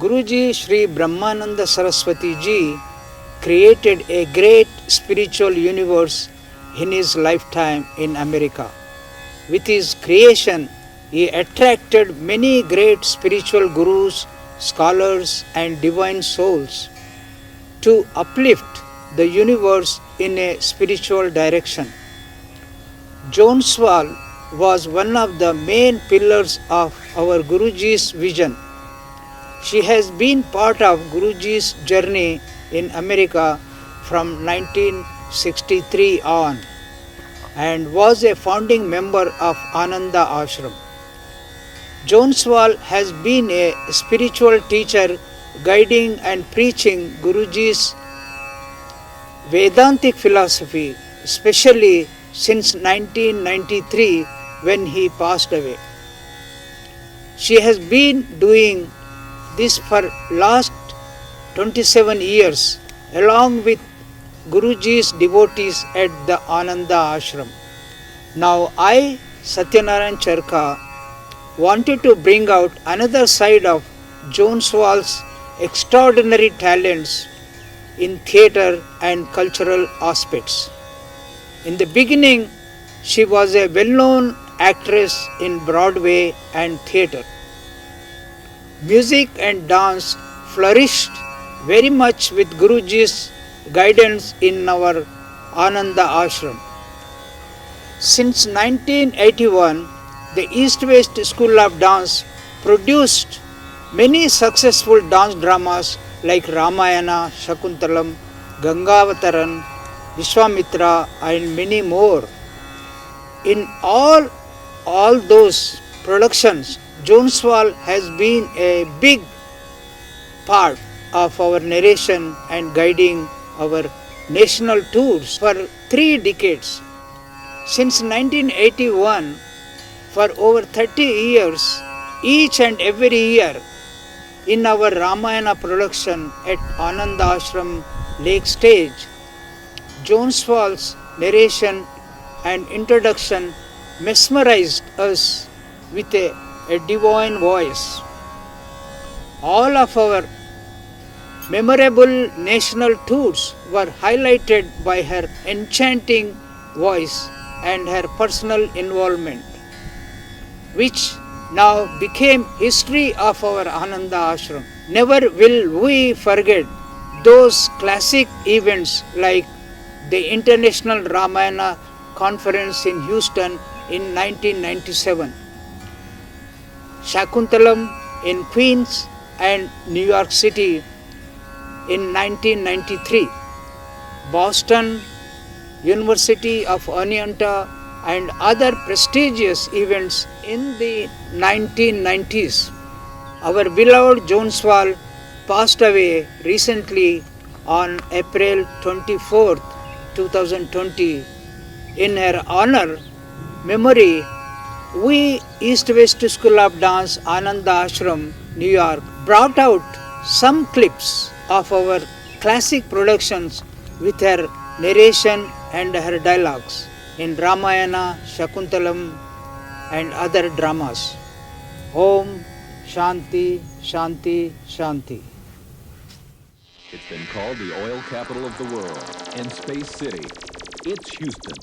Guruji Sri Brahmananda Saraswati Ji created a great spiritual universe in his lifetime in America. With his creation, he attracted many great spiritual gurus, scholars, and divine souls to uplift the universe in a spiritual direction. Joan Swal was one of the main pillars of our Guruji's vision. She has been part of Guruji's journey in America from 1963 on and was a founding member of Ananda Ashram. Joan Swal has been a spiritual teacher guiding and preaching Guruji's Vedantic philosophy, especially since 1993 when he passed away. She has been doing this for last 27 years along with Guruji's devotees at the Ananda Ashram. Now I, Satyanarayan Charka, wanted to bring out another side of Joan Swal's extraordinary talents in theatre and cultural aspects. In the beginning, she was a well-known actress in Broadway and theatre. Music and dance flourished very much with Guruji's guidance in our Ananda Ashram. Since 1981, the East-West School of Dance produced many successful dance dramas like Ramayana, Shakuntalam, Gangavataran, Vishwamitra, and many more. In all those productions, Joan Swal has been a big part of our narration and guiding our national tours for 3 decades. Since 1981, for over 30 years, each and every year, in our Ramayana production at Ananda Ashram Lake Stage, Joan Swal's narration and introduction mesmerized us with a divine voice. All of our memorable national tours were highlighted by her enchanting voice and her personal involvement, which now became history of our Ananda Ashram. Never will we forget those classic events like the International Ramayana Conference in Houston in 1997, Shakuntalam in Queens and New York City in 1993, Boston, University of Oneonta, and other prestigious events in the 1990s. Our beloved Joan Swal passed away recently on April 24th, 2020. In her honor, memory, we East-West School of Dance, Ananda Ashram, New York, brought out some clips of our classic productions with her narration and her dialogues in Ramayana, Shakuntalam, and other dramas. Om Shanti, Shanti, Shanti. It's been called the oil capital of the world and Space City. It's Houston.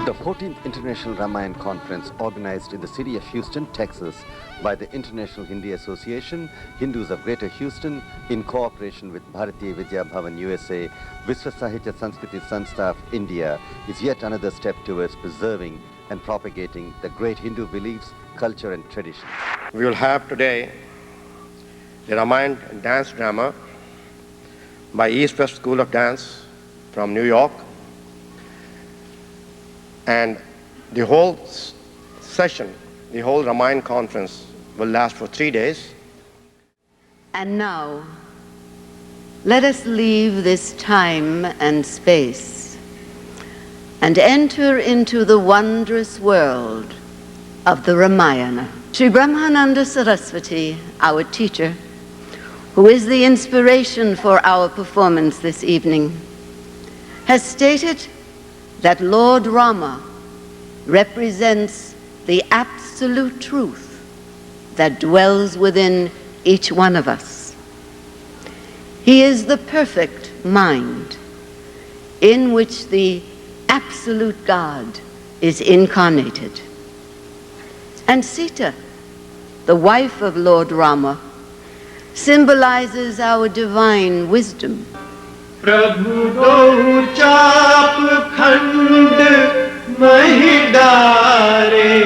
The 14th International Ramayana Conference, organized in the city of Houston, Texas, by the International Hindi Association, Hindus of Greater Houston, in cooperation with Bharatiya Vidya Bhavan USA, Vishwa Sahitya Sanskriti Sanstha of India, is yet another step towards preserving and propagating the great Hindu beliefs, culture and traditions. We will have today the Ramayana dance drama by East-West School of Dance from New York. And the whole session, the whole Ramayana conference will last for 3 days. And now, let us leave this time and space and enter into the wondrous world of the Ramayana. Sri Brahmananda Saraswati, our teacher, who is the inspiration for our performance this evening, has stated that Lord Rama represents the absolute truth that dwells within each one of us. He is the perfect mind in which the absolute God is incarnated. And Sita, the wife of Lord Rama, symbolizes our divine wisdom. प्रभु दो चाप खंड मही डारे,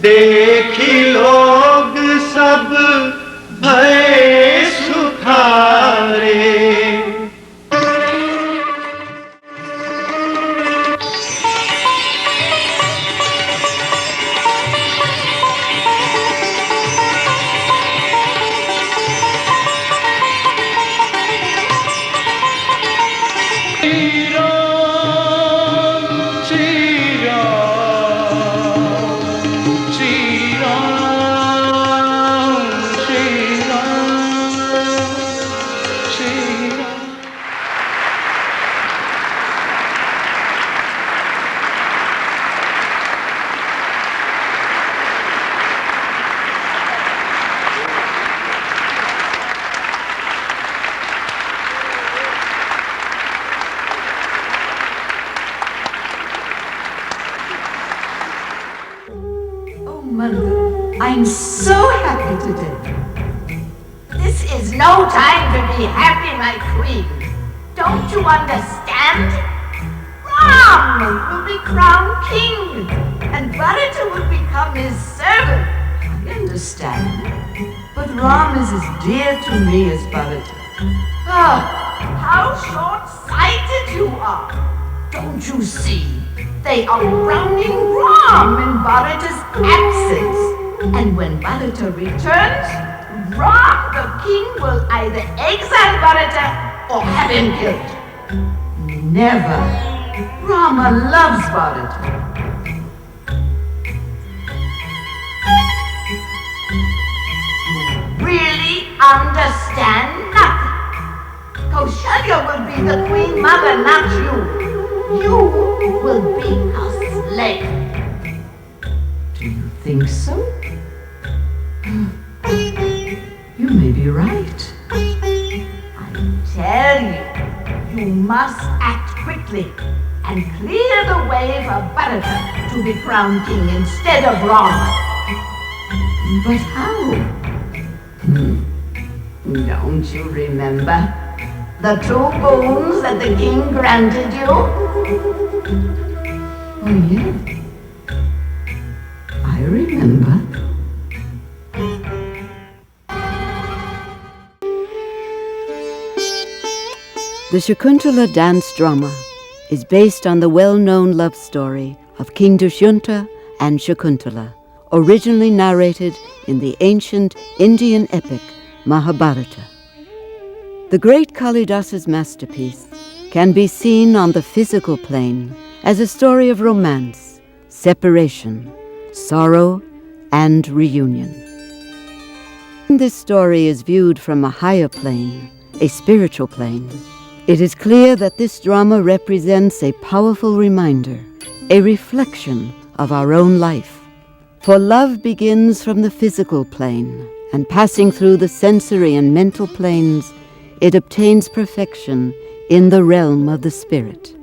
देखी लोग सब भय सुखारे। I'm so happy today. This is no time to be happy, my queen. Don't you understand? Ram will be crowned king, and Bharata will become his servant. I understand. But Ram is as dear to me as Bharata. Ah, how short-sighted you are. Don't you see? They are crowning Ram in Bharata's absence. And when Bharata returns, Ram the king will either exile Bharata or have him killed. Never. Rama loves Bharata. You really understand nothing. Kaushalya will be the queen mother, not you. You will be her slave. Do you think so? You may be right. I tell you, you must act quickly and clear the way for Bharata to be crowned king instead of Rama. But how? Don't you remember the 2 boons that the king granted you? Oh, yeah. I remember. The Shakuntala dance drama is based on the well-known love story of King Dushyanta and Shakuntala, originally narrated in the ancient Indian epic Mahabharata. The great Kalidasa's masterpiece can be seen on the physical plane as a story of romance, separation, sorrow, and reunion. This story is viewed from a higher plane, a spiritual plane. It is clear that this drama represents a powerful reminder, a reflection of our own life. For love begins from the physical plane, and passing through the sensory and mental planes, it obtains perfection in the realm of the spirit.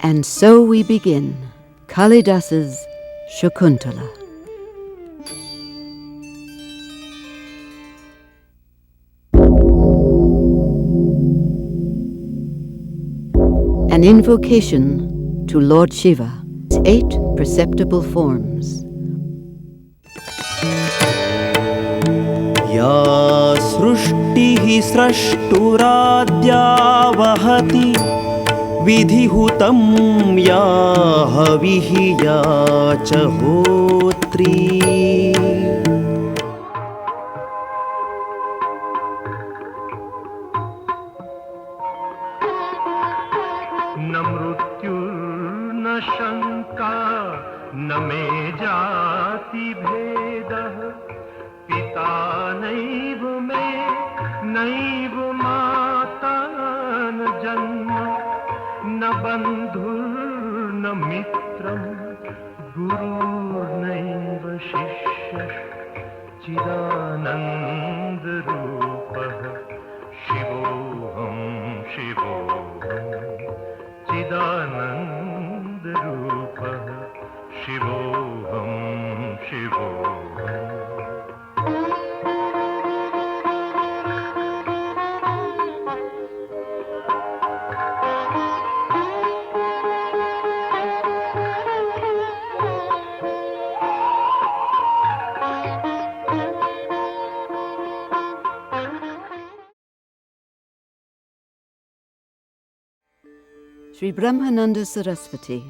And so we begin Kalidasa's Shakuntala. An invocation to Lord Shiva, 8 perceptible forms. या सृष्टिः स्रष्टुराद्या वहति विधिहुतं या हविः या च होत्री न मृत्युर्न शंका न मे जाति भेदः पिता नैव मे नैव माता न जन्म न बन्धुर्न मित्रं गुरुर्नैव शिष्यः Sri Brahmananda Saraswati,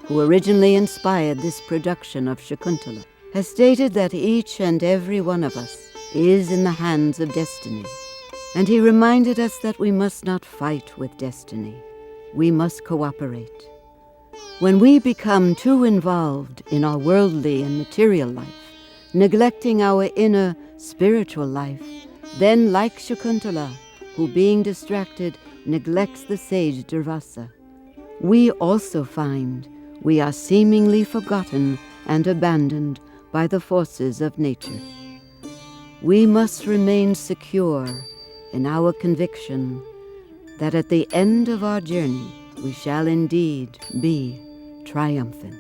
who originally inspired this production of Shakuntala, has stated that each and every one of us is in the hands of destiny. And he reminded us that we must not fight with destiny. We must cooperate. When we become too involved in our worldly and material life, neglecting our inner spiritual life, then like Shakuntala, who being distracted neglects the sage Durvasa, we also find we are seemingly forgotten and abandoned by the forces of nature. We must remain secure in our conviction that at the end of our journey we shall indeed be triumphant.